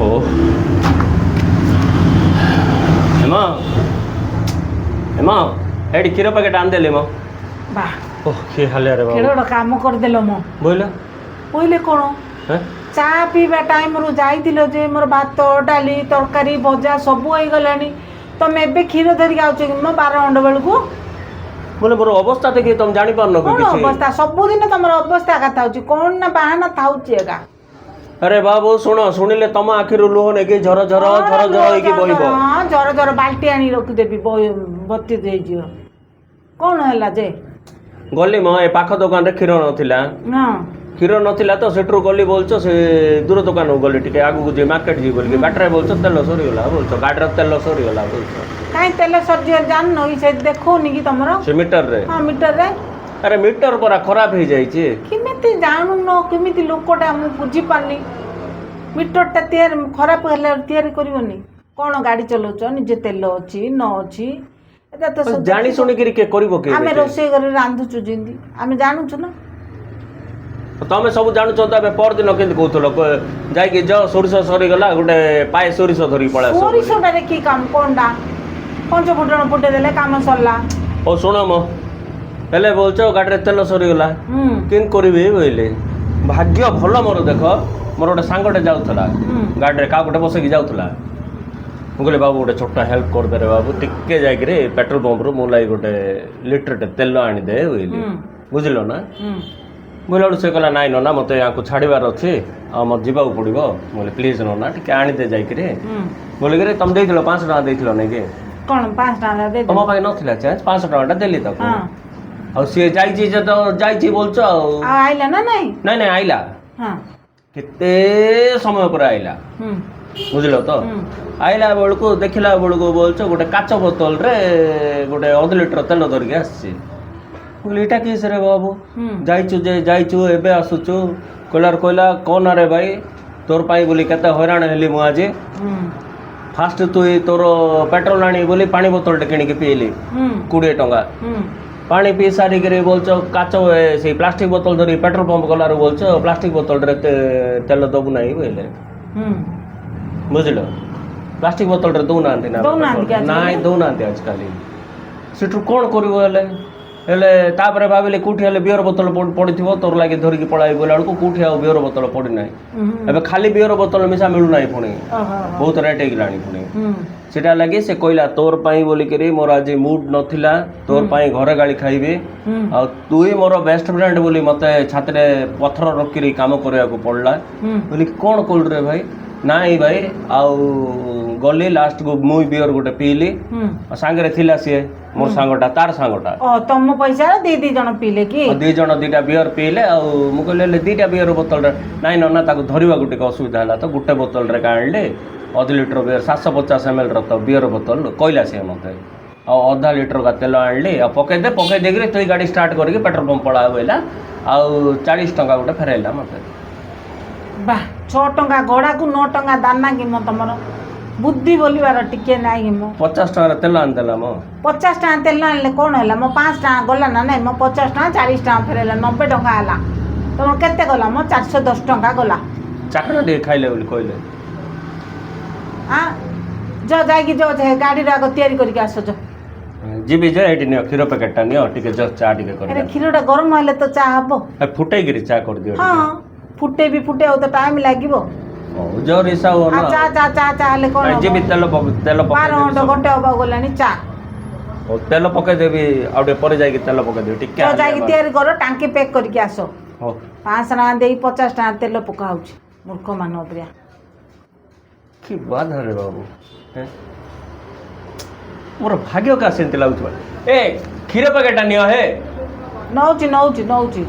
ଓହୋ ହେମ ହେମ ଏଠି କ୍ଷୀର ପ୍ୟାକେଟ୍ ଆଣିଦେଲି ମ ବା ଓହ କିଏ ହାଲିଆରେ କେଡ଼େ ବାବୁ ଗୋଟେ କାମ କରିଦେଲ ମୋ ବୋଇଲ କହିଲେ କ'ଣ ହେଁ ଚା ପିଇବା ଟାଇମ୍ରୁ ଯାଇଥିଲ ଯେ ମୋର ଭାତ ଡାଲି ତରକାରୀ ଭଜା ସବୁ ହେଇଗଲାଣି ତମେ ଏବେ କ୍ଷୀର ଧରିକି ଆଉଛ କି ମୋ 12 ଘଣ୍ଟା ବେଳକୁ ବୋଲେ ମୋର ଅବସ୍ଥା ଦେଖି ତମେ ଜାଣିପାରୁନ କି କ'ଣ କିଛି ଅବସ୍ଥା ସବୁଦିନ ତମର ଅବସ୍ଥା ଏକା ଥାଉଛି କ'ଣ ନା ବାହାନା ଥାଉଛି ଏକା ଆରେ ବାବୁ ଶୁଣ ଶୁଣିଲେ ତମ ଆଖିରୁ ଲୁହ ନେଇକି ଝର ଝର ଝର ଝର ହେଇକି ବହିବ ହଁ ଝର ଝର ବାଲ୍ଟି ଆଣି ରଖିଦେବି ବତି ଦେଇଯିବ କ'ଣ ହେଲା ଯେ ଗଲି ମ ଏ ପାଖ ଦୋକାନରେ କ୍ଷୀର ନଥିଲା ହଁ କ୍ଷୀର ନଥିଲା ତ ସେଠୁ ଗଲି ବୋଲଛ ସେ ଦୂର ଦୋକାନକୁ ଗଲି ଟିକେ ଆଗକୁ ଯିବି ମାର୍କେଟ ଯିବି ବୋଲିକି ବାଟରେ ବୋଲଛ ତେଲ ସରିଗଲା ବୋଲଛ ଗାଡ଼ିର ତେଲ ସରିଗଲା ବୋଲଛ କାହିଁ ତେଲ ସରିଯିବ ଜାଣିନ କି ସେ ଦେଖଉନି କି ତମର ସେ ମିଟରରେ ହଁ ମିଟରରେ ଆରେ ମିଟର ପରା ଖରାପ ହେଇଯାଇଛି କେମିତି ଜାଣୁନ କେମିତି ଲୋକଟା ମୁଁ ବୁଝିପାରୁନି ମିଟରଟା ତିଆରି ଖରାପ ହେଲେ ତିଆରି କରିବନି କ'ଣ ଗାଡ଼ି ଚଲାଉଛ ନିଜେ ତେଲ ଅଛି ନ ଅଛି ଏଟା ତ ସବୁ ଜାଣି ଶୁଣିକିରି କିଏ କରିବ କି ଆମେ ରୋଷେଇ ଘରେ ରାନ୍ଧୁଛୁ ଯେମିତି ଆମେ ଜାଣୁଛୁ ନା ତମେ ସବୁ ଜାଣୁଛ ତ ଏବେ ପରଦିନ କେମିତି କହୁଥିଲ ଯାଇକି ଯାଅ ସୋରିଷ ସରିଗଲା ଗୋଟେ ପାଏ ସୋରିଷ ଧରିକି ପଳେଇ ଆସ ସୋରିଷଟାରେ କି କାମ କ'ଣଟା ପଞ୍ଚ ଫୁଟଣ ଫୁଟେଇ ଦେଲେ କାମ ସରିଲା ହଉ ଶୁଣ ମ ହେଲେ ବୋଲଛ ଗାଡ଼ିରେ ତେଲ ସରିଗଲା କେମିତି କରିବି ବୋଇଲେ ଭାଗ୍ୟ ଭଲ ମୋର ଦେଖ ମୋର ଗୋଟେ ସାଙ୍ଗଟେ ଯାଉଥିଲା ଗାଡ଼ିରେ କାହା ଗୋଟେ ବସେଇକି ଯାଉଥିଲା ମୁଁ କହିଲି ବାବୁ ଗୋଟେ ଛୋଟ ହେଲ୍ପ କରିଦେରେ ବାବୁ ଟିକେ ଯାଇକିରି ପେଟ୍ରୋଲ ପମ୍ପରୁ ମୋ ଲାଗି ଗୋଟେ ଲିଟରଟେ ତେଲ ଆଣିଦେ ବୋଇଲି ବୁଝିଲ ନା ବୋଇଲା ବେଳୁ ସେ କହିଲା ନାଇଁ ନନା ମୋତେ ୟାଙ୍କୁ ଛାଡ଼ିବାର ଅଛି ଆଉ ମୋତେ ଯିବାକୁ ପଡ଼ିବ ବୋଲେ ପ୍ଲିଜ୍ ନନା ଟିକେ ଆଣିଦେ ଯାଇକିରି ବୋଲିକିରି ତମେ ଦେଇଥିଲ 500 ଟଙ୍କା ଦେଇଥିଲ ନାଇଁ କି କ'ଣ 5 ଟଙ୍କା ଦେଇ ତମ ପାଖେ ନଥିଲା ଚେଞ୍ଜ 500 ଟଙ୍କାଟା ଦେଲି ତାକୁ ଆଉ ସିଏ ଯାଇଛି ଯେ ତ ଯାଇଛି ବୋଲଛ ଆଉ ଆଇଲା ନା ନାଇଁ ନାଇଁ ନାଇଁ ଆଇଲା ହଁ କେତେ ସମୟ ପରେ ଆଇଲା ବୁଝିଲ ତ ଆଇଲା ବେଳକୁ ଦେଖିଲା ବେଳକୁ ବୋଲଛ ଗୋଟେ କାଚ ବୋତଲରେ ଗୋଟେ 1.5 ଲିଟର ତେଲ ଧରିକି ଆସିଛି କହିଲି ଏଇଟା କିସ ରେ ବାବୁ ଯାଇଛୁ ଏବେ ଆସୁଛୁ କହିଲା କ'ଣ ରେ ଭାଇ ତୋର ପାଇଁ ବୋଲି କେତେ ହଇରାଣ ହେଲି ମୁଁ ଆଜି ଫାଷ୍ଟ ତୁଇ ତୋର ପେଟ୍ରୋଲ ଆଣି ବୋଲି ପାଣି ବୋତଲଟେ କିଣିକି ପିଇଲି 20 ଟଙ୍କା ପାଣି ପିଇ ସାରିକିରି ବୋଲଛ କାଚ ସେଇ ପ୍ଲାଷ୍ଟିକ ବୋତଲ ଧରି ପେଟ୍ରୋଲ ପମ୍ପ ଗଲାରୁ ବୋଲଛ ପ୍ଲାଷ୍ଟିକ ବୋତଲରେ ତେଲ ଦେବୁ ନାହିଁ ବୋଇଲେ ବୁଝିଲ ପ୍ଲାଷ୍ଟିକ ବୋତଲରେ ଦେଉନାହାନ୍ତି ନା ନାଇଁ ଦେଉନାହାନ୍ତି ଆଜିକାଲି ସେଠୁ କ'ଣ କରିବ ହେଲେ ତାପରେ ଭାବିଲେ କେଉଁଠି ହେଲେ ବିୟର ବୋତଲ ପଡ଼ିଥିବ ତୋର ଲାଗି ଧରିକି ପଳାଇ ବୋଇଲା ବେଳକୁ କେଉଁଠି ଆଉ ବିୟର ବୋତଲ ପଡ଼ିନାହିଁ ଏବେ ଖାଲି ବିୟର ବୋତଲ ମିଶା ମିଳୁନାହିଁ ପୁଣି ବହୁତ ରେଟ୍ ହେଇଗଲାଣି ପୁଣି ସେଟା ଲାଗି ସେ କହିଲା ତୋର ପାଇଁ ବୋଲିକିରି ମୋର ଆଜି ମୁଡ୍ ନଥିଲା ତୋର ପାଇଁ ଘରେ ଗାଳି ଖାଇବି ଆଉ ତୁଇ ମୋର ବେଷ୍ଟ ଫ୍ରେଣ୍ଡ ବୋଲି ମୋତେ ଛାତିରେ ପଥର ରଖିରି କାମ କରିବାକୁ ପଡ଼ିଲା ବୋଲି କ'ଣ କଲୁ ରେ ଭାଇ ନାଇଁ ଭାଇ ଆଉ ଗଲି ଲାଷ୍ଟକୁ ମୁଁ ବିୟର ଗୋଟେ ପିଇଲି ସାଙ୍ଗରେ ଥିଲା ସିଏ ମୋର ସାଙ୍ଗଟା ତାର ସାଙ୍ଗଟା ତମ ପଇସା ଦି ଜଣ ପିଇଲେ କି 2 ଜଣ 2ଟା ବିୟର ପିଇଲେ ଆଉ ମୁଁ କହିଲି ହେଲେ 2ଟା ବିୟର ବୋତଲରେ ନାଇଁ ନନା ତାକୁ ଧରିବାକୁ ଟିକେ ଅସୁବିଧା ହେଲା ତ ଗୋଟେ ବୋତଲରେ ଆଣିଲେ 1.5 ଲିଟର ବିୟର 750 ml ର ତ ବିୟର ବୋତଲ କହିଲା ସିଏ ମୋତେ ଆଉ 1/2 ଲିଟର ତେଲ ଆଣିଲି ଆଉ ପକେଇ ଦେଇକିରି ତୁଇ ଗାଡ଼ି ଷ୍ଟାର୍ଟ କରିକି ପେଟ୍ରୋଲ ପମ୍ପ ପଳା ବୋଇଲା ଆଉ 40 ଟଙ୍କା ଗୋଟେ ଫେରାଇଲା ମୋତେ ବା 6 ଟଙ୍କା ଗଡ଼ାକୁ 9 ଟଙ୍କା ଦାନା କି ମୋ ତମର ବୁଦ୍ଧି ବୋଲିବାର ଟିକେ ନାହିଁ ମୋ 50 ଟଙ୍କାର ତେଲ ଆଣିଦେଲା ମୋ 50 ଟଙ୍କା ତେଲ ଆଣିଲେ କ'ଣ ହେଲା ମୋ 5 ଟଙ୍କା ଗଲା ନା ନାଇଁ ମୋ 50 ଟଙ୍କା 40 ଟଙ୍କା ଫେରାଇଲା 90 ଟଙ୍କା ହେଲା ତମର କେତେ ଗଲା ମୋ 410 ଟଙ୍କା ଗଲା ଚାକର ଟିକେ ଖାଇଲେ ବୋଲି କହିଲେ ଯାଇକି ଗାଡ଼ିରେ ଆଗ ତିଆରି କରିକି ଆସ ଯିବି ଯେ ଏଇଠି ନିଅ କ୍ଷୀର ପ୍ୟାକେଟଟା ନିଅ ଟିକେ ଚା ଟିକେ କରି କ୍ଷୀରଟା ଗରମ ହେଲେ ତ ଚା ହବ ଫୁଟେଇକିରି ଚା କରିଦିଅ ହଁ ଫୁଟେଇ ଆଉ ତ ଟାଇମ୍ ଲାଗିବ ଜୋର ହିସାବ ଚା ହେଲେ କ'ଣ ଯିବି ତେଲ 12 ଘଣ୍ଟା ଘଣ୍ଟେ ହବାକୁ ଗଲାଣି ଚା ତେଲ ପକେଇଦେବି ଆଉ ଟିକେ ପରେ ଯାଇକି ତେଲ ପକେଇଦେବି ଟିକେ ଯାଇକି ତିଆରି କର ଟାଙ୍କି ପ୍ୟାକ୍ କରିକି ଆସ 500 ଟଙ୍କା ଦେଇ 50 ଟଙ୍କା ତେଲ ପକା ହଉଛି ମୂର୍ଖ ମାନ ପ୍ରିୟା କି ବାଧା ରେ ବାବୁ ମୋର ଭାଗ୍ୟ କା ସେମିତି ଲାଗୁଥିବ ଏ କ୍ଷୀର ପ୍ୟାକେଟଟା ନିଅ ହେ ନଉଛି